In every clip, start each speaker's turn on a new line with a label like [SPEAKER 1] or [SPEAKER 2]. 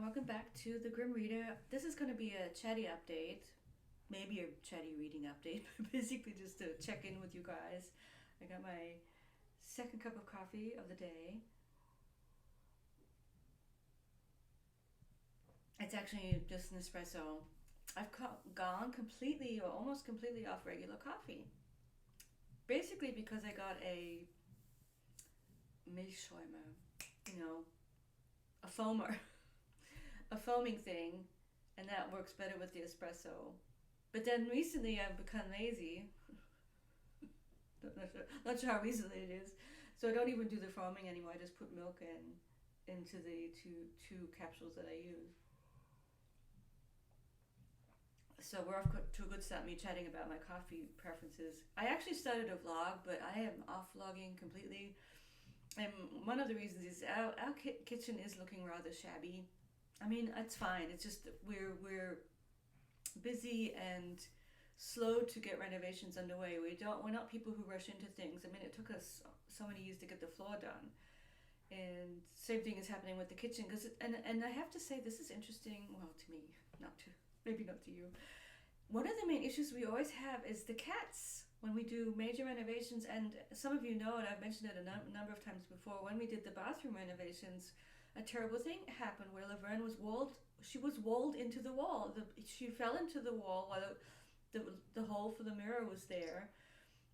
[SPEAKER 1] and welcome back to the Grim Reader. This is going to be a chatty update, maybe a chatty reading update, but basically just to check in with you guys. I got my second cup of coffee of the day. It's actually just an espresso. I've gone completely or almost completely off regular coffee. Basically because I got a Milchschäumer, you know, a foamer, a foaming thing, and that works better with the espresso. But then recently I've become lazy. Not sure how recently it is. So I don't even do the foaming anymore. I just put milk in into the two capsules that I use. So we're off to a good start. Me chatting about my coffee preferences. I actually started a vlog, but I am off vlogging completely. And one of the reasons is our kitchen is looking rather shabby. I mean, it's fine. It's just that we're busy and slow to get renovations underway. We're not people who rush into things. I mean, it took us so many years to get the floor done, and same thing is happening with the kitchen. And I have to say, this is interesting. Well, to me, not to maybe not to you. One of the main issues we always have is the cats when we do major renovations. And some of you know, and I've mentioned it a number of times before, when we did the bathroom renovations, a terrible thing happened where Laverne was walled. She was walled into the wall. She fell into the wall while the hole for the mirror was there.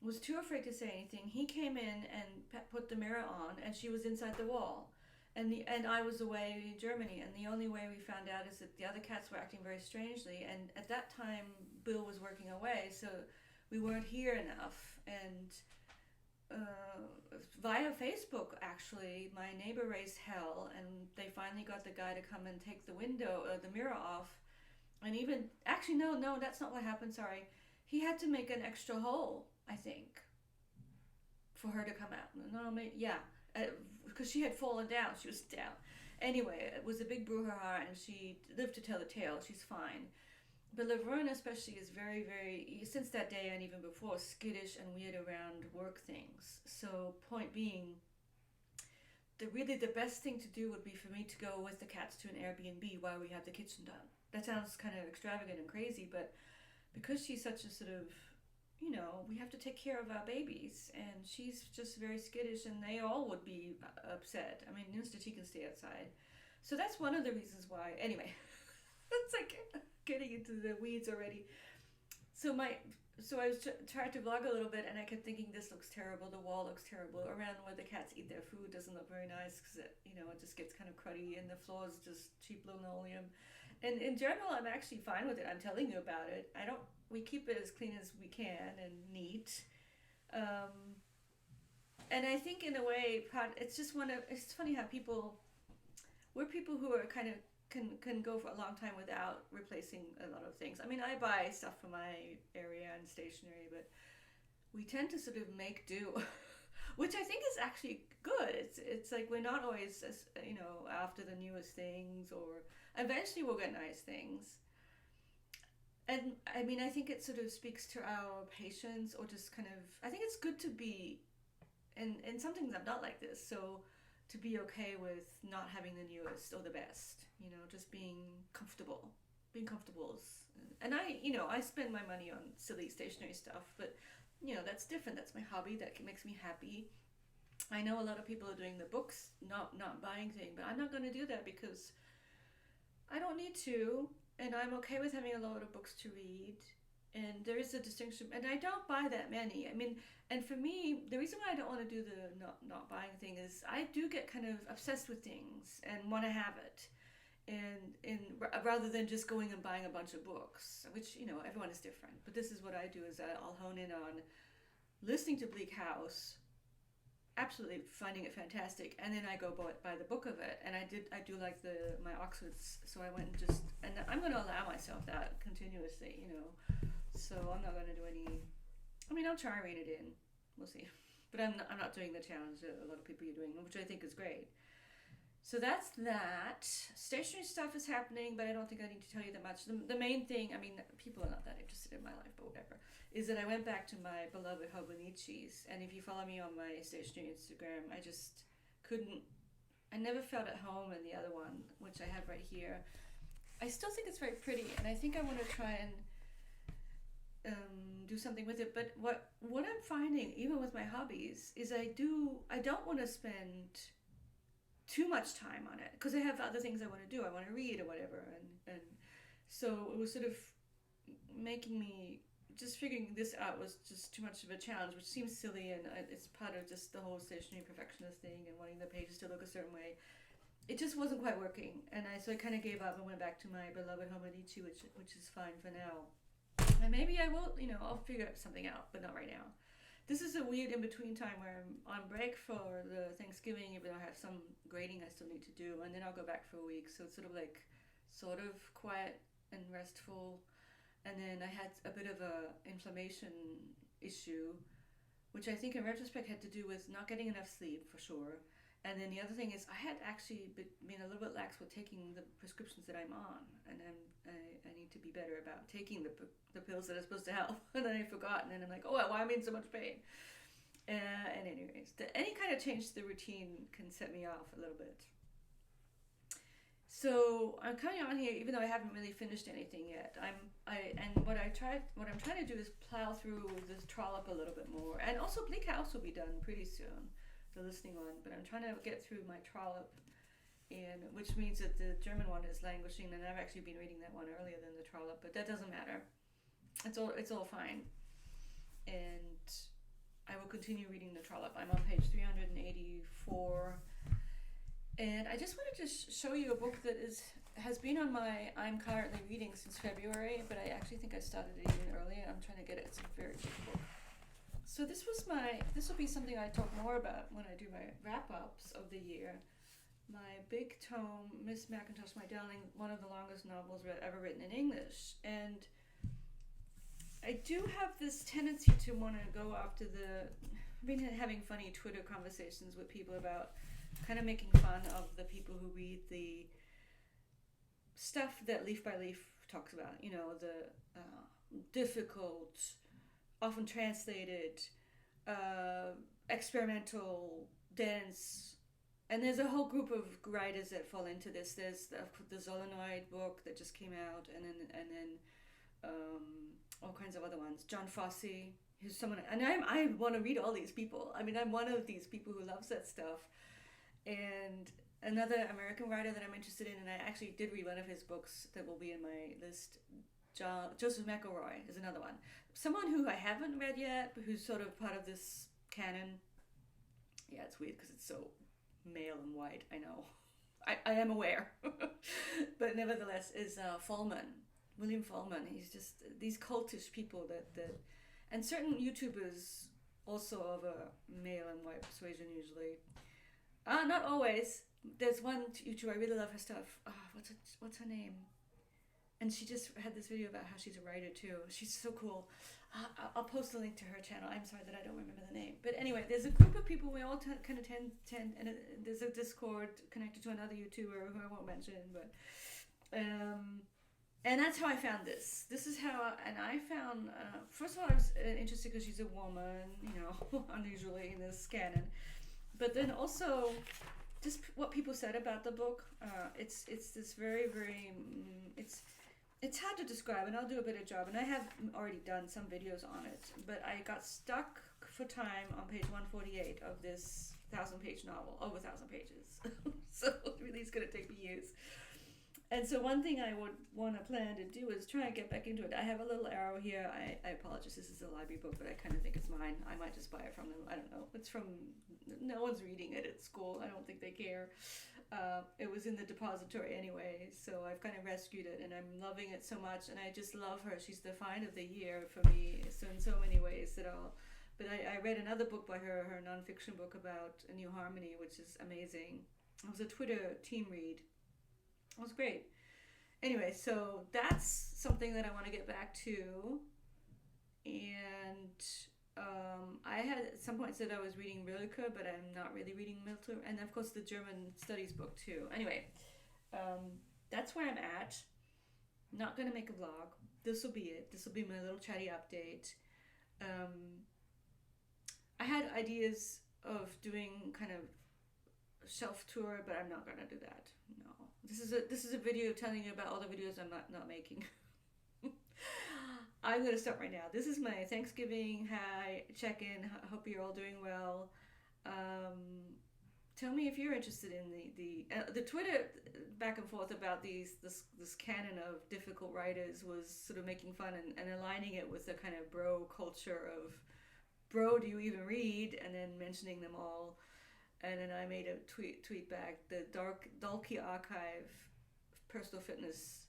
[SPEAKER 1] Was too afraid to say anything. He came in and put the mirror on, and she was inside the wall. And I was away in Germany, and the only way we found out is that the other cats were acting very strangely. And at that time, Bill was working away, so we weren't here enough. And via Facebook, actually, my neighbor raised hell, and they finally got the guy to come and take the mirror off. And even actually, no, that's not what happened. Sorry, he had to make an extra hole, I think, for her to come out. No, maybe, yeah, because she had fallen down. She was down. Anyway, it was a big brouhaha, and she lived to tell the tale. She's fine. But Laverne especially is very, very, since that day and even before, skittish and weird around work things. So point being, the best thing to do would be for me to go with the cats to an Airbnb while we have the kitchen done. That sounds kind of extravagant and crazy, but because she's such a sort of, we have to take care of our babies, and she's just very skittish, and they all would be upset. I mean, Mr. T can stay outside. So that's one of the reasons why. Anyway, it's like getting into the weeds already. So I was trying to vlog a little bit, and I kept thinking, this looks terrible. The wall looks terrible. Around where the cats eat their food doesn't look very nice because it just gets kind of cruddy, and the floor is just cheap linoleum. And in general, I'm actually fine with it. I'm telling you about it. We keep it as clean as we can and neat. And I think in a way, it's funny how we're people who are kind of can go for a long time without replacing a lot of things. I mean, I buy stuff from my area and stationery, but we tend to sort of make do, which I think is actually good. It's like we're not always after the newest things, or eventually we'll get nice things. And I mean, I think it sort of speaks to our patience, or just kind of, I think it's good to be, and some things I'm not like this, so to be okay with not having the newest or the best, just being comfortable. Being comfortable is, and I spend my money on silly stationery stuff, but that's different. That's my hobby. That makes me happy. I know a lot of people are doing the books, not buying thing, but I'm not going to do that because I don't need to, and I'm okay with having a lot of books to read. And there is a distinction, and I don't buy that many. I mean, and for me, the reason why I don't want to do the not buying thing is I do get kind of obsessed with things and want to have it, and rather than just going and buying a bunch of books, which everyone is different. But this is what I do: is I'll hone in on listening to Bleak House, absolutely finding it fantastic, and then I go buy the book of it. And I do like my Oxfords, so I went and I'm going to allow myself that continuously, So I'm not going to do any. I mean, I'll try and read it in. We'll see. But I'm not doing the challenge that a lot of people are doing, which I think is great. So that's that. Stationery stuff is happening, but I don't think I need to tell you that much. The main thing, I mean, people are not that interested in my life, but whatever, is that I went back to my beloved Hobonichis. And if you follow me on my stationery Instagram, I just couldn't I never felt at home in the other one, which I have right here. I still think it's very pretty, and I think I want to try and do something with it. But what I'm finding, even with my hobbies, is I don't want to spend too much time on it because I have other things I want to do. I want to read or whatever, and so it was sort of making me just figuring this out was just too much of a challenge, which seems silly, and it's part of just the whole stationary perfectionist thing and wanting the pages to look a certain way. It just wasn't quite working, and so I kind of gave up and went back to my beloved Homedici, which is fine for now. And maybe I will, I'll figure something out, but not right now. This is a weird in-between time where I'm on break for the Thanksgiving, even though I have some grading I still need to do, and then I'll go back for a week. So it's sort of quiet and restful. And then I had a bit of a inflammation issue, which I think in retrospect had to do with not getting enough sleep for sure. And then the other thing is I had actually been a little bit lax with taking the prescriptions that I'm on, and I need to be better about taking the pills that are supposed to help. And then I forgot, and then I'm like, oh, why am I in so much pain? And anyways, any kind of change to the routine can set me off a little bit. So I'm coming on here, even though I haven't really finished anything yet. What I'm trying to do is plow through this trollop a little bit more, and also Bleak House will be done pretty soon, the listening one. But I'm trying to get through my trollop, and which means that the German one is languishing, and I've actually been reading that one earlier than the trollop, but that doesn't matter. It's all fine, and I will continue reading the trollop. I'm on page 384. And I just wanted to show you a book that has been on my I'm currently reading since February, but I actually think I started it even earlier. I'm trying to get it. It's a very big book. So this will be something I talk more about when I do my wrap-ups of the year. My big tome, Miss Mackintosh, My Darling, one of the longest novels ever written in English. And I do have this tendency to want to go after I've been having funny Twitter conversations with people about kind of making fun of the people who read the stuff that Leaf by Leaf talks about, the difficult, often translated, experimental, dense, and there's a whole group of writers that fall into this. There's the Solenoid book that just came out, and then all kinds of other ones. John Fosse, who's someone, and I want to read all these people. I mean, I'm one of these people who loves that stuff. And another American writer that I'm interested in, and I actually did read one of his books that will be in my list, Joseph McElroy is another one. Someone who I haven't read yet, but who's sort of part of this canon. Yeah, it's weird because it's so male and white, I know. I am aware. But nevertheless, is William Fahlman. He's just these cultish people that and certain YouTubers also of a male and white persuasion usually. Not always. There's one YouTuber, I really love her stuff. What's her name? And she just had this video about how she's a writer too. She's so cool. I'll post a link to her channel. I'm sorry that I don't remember the name. But anyway, there's a group of people, we all kind of tend, and there's a Discord connected to another YouTuber who I won't mention, but and that's how I found this. This is how, and I found, first of all, I was interested because she's a woman, unusually in this canon. But then also, just what people said about the book. It's this very, very, it's hard to describe, and I'll do a better job. And I have already done some videos on it, but I got stuck for time on page 148 of this 1,000-page novel, over 1,000 pages. So it really is going to take me years. And so one thing I would want to plan to do is try and get back into it. I have a little arrow here. I apologize. This is a library book, but I kind of think it's mine. I might just buy it from them. I don't know. It's from, no one's reading it at school. I don't think they care. It was in the depository anyway, so I've kind of rescued it, and I'm loving it so much, and I just love her. She's the find of the year for me, so in so many ways that but I read another book by her nonfiction book about A New Harmony, which is amazing. It was a Twitter team read. It was great. Anyway, so that's something that I want to get back to. And I had at some point said I was reading Rilke, but I'm not really reading Milton. And of course the German studies book too. Anyway, that's where I'm at. Not going to make a vlog. This will be it. This will be my little chatty update. I had ideas of doing kind of shelf tour, but I'm not gonna do that. No, this is a video telling you about all the videos I'm not making. I'm gonna start right now. This is my Thanksgiving hi check-in. Hope you're all doing well. Tell me if you're interested in the Twitter back and forth about this canon of difficult writers was sort of making fun and aligning it with the kind of bro culture of bro, do you even read, and then mentioning them all. And then I made a tweet back. The Dalkey Archive personal fitness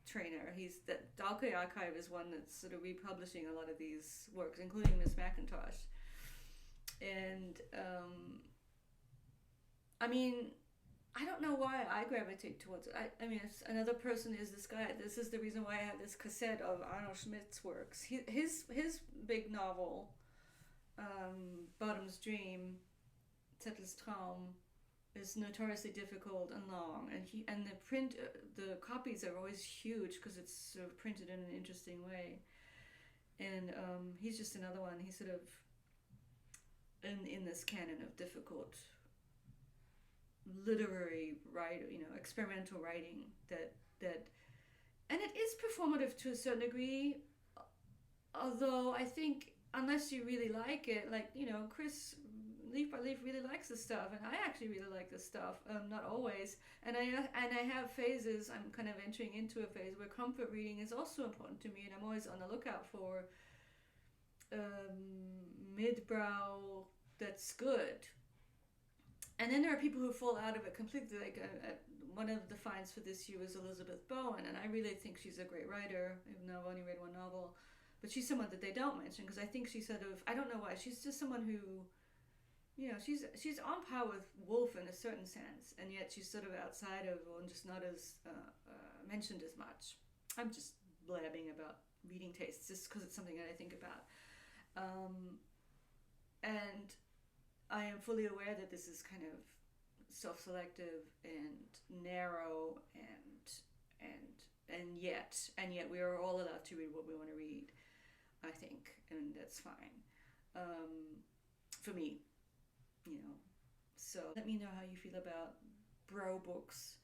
[SPEAKER 1] trainer. That Dalkey Archive is one that's sort of republishing a lot of these works, including Miss McIntosh. And I mean, I don't know why I gravitate towards it. I mean, another person is this guy. This is the reason why I have this cassette of Arnold Schmidt's works. His big novel, Bottom's Dream, Zettels Traum, is notoriously difficult and long, and the copies are always huge because it's sort of printed in an interesting way. And he's just another one. He's sort of in this canon of difficult literary writer, experimental writing that and it is performative to a certain degree, although I think unless you really like it, like Chris Leaf by Leaf really likes this stuff, and I actually really like this stuff, not always, and I have phases. I'm kind of entering into a phase where comfort reading is also important to me, and I'm always on the lookout for mid-brow that's good. And then there are people who fall out of it completely. Like one of the finds for this year was Elizabeth Bowen, and I really think she's a great writer, even though I've only read one novel. But she's someone that they don't mention because I think she's sort of, I don't know why, she's just someone who, she's on par with Woolf in a certain sense, and yet she's sort of outside of, and just not as mentioned as much. I'm just blabbing about reading tastes just because it's something that I think about. And I am fully aware that this is kind of self-selective and narrow and yet we are all allowed to read what we want to read, I think, and that's fine. For me, So let me know how you feel about bro books.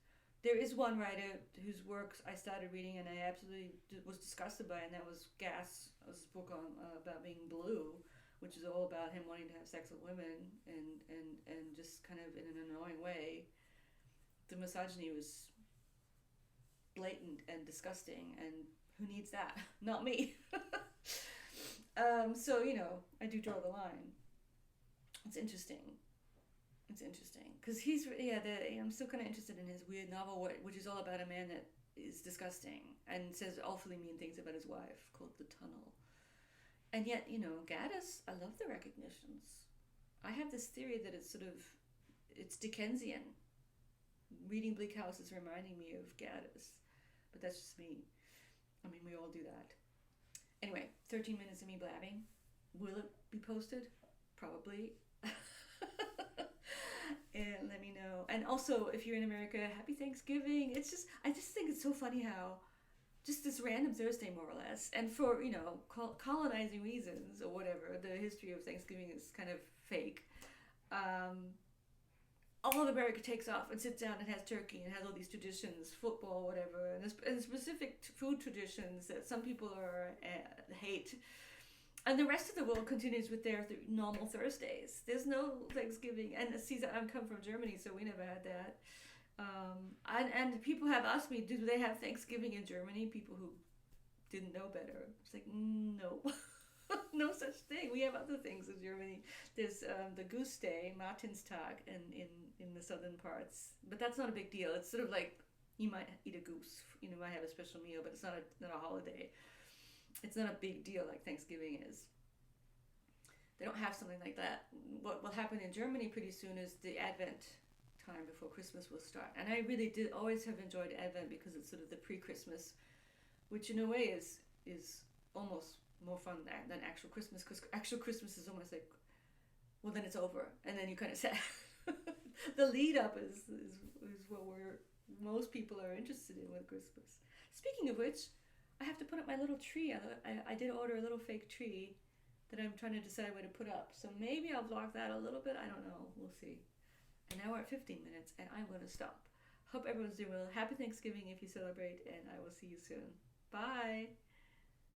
[SPEAKER 1] There is one writer whose works I started reading and I absolutely was disgusted by, and that was Gas. It was a book about being blue, which is all about him wanting to have sex with women and just kind of in an annoying way. The misogyny was blatant and disgusting, and who needs that? Not me. So, I do draw the line. It's interesting. Because I'm still kind of interested in his weird novel, which is all about a man that is disgusting and says awfully mean things about his wife, called The Tunnel. And yet, Gaddis, I love the recognitions. I have this theory that it's Dickensian. Reading Bleak House is reminding me of Gaddis. But that's just me. I mean, we all do that. Anyway, 13 minutes of me blabbing. Will it be posted? Probably. And let me know. And also, if you're in America, happy Thanksgiving. I just think it's so funny how just this random Thursday, more or less, and for, colonizing reasons or whatever, the history of Thanksgiving is kind of fake. All of America takes off and sits down and has turkey and has all these traditions, football, whatever, and specific food traditions that some people hate. And the rest of the world continues with their normal Thursdays. There's no Thanksgiving. And I come from Germany, so we never had that. And people have asked me, do they have Thanksgiving in Germany? People who didn't know better. It's like, no. No such thing. We have other things in Germany. There's the Goose Day, Martinstag, in the southern parts. But that's not a big deal. It's sort of like you might eat a goose. You might have a special meal, but it's not a holiday. It's not a big deal like Thanksgiving is. They don't have something like that. What will happen in Germany pretty soon is the Advent time before Christmas will start. And I really did always have enjoyed Advent because it's sort of the pre-Christmas, which in a way is almost more fun than actual Christmas, because actual Christmas is almost like, well, then it's over, and then you kind of say the lead up is what most people are interested in with Christmas. Speaking of which, I have to put up my little tree. I did order a little fake tree that I'm trying to decide where to put up. So maybe I'll vlog that a little bit. I don't know. We'll see. An hour and 15 minutes, and I'm going to stop. Hope everyone's doing well. Happy Thanksgiving if you celebrate, and I will see you soon. Bye.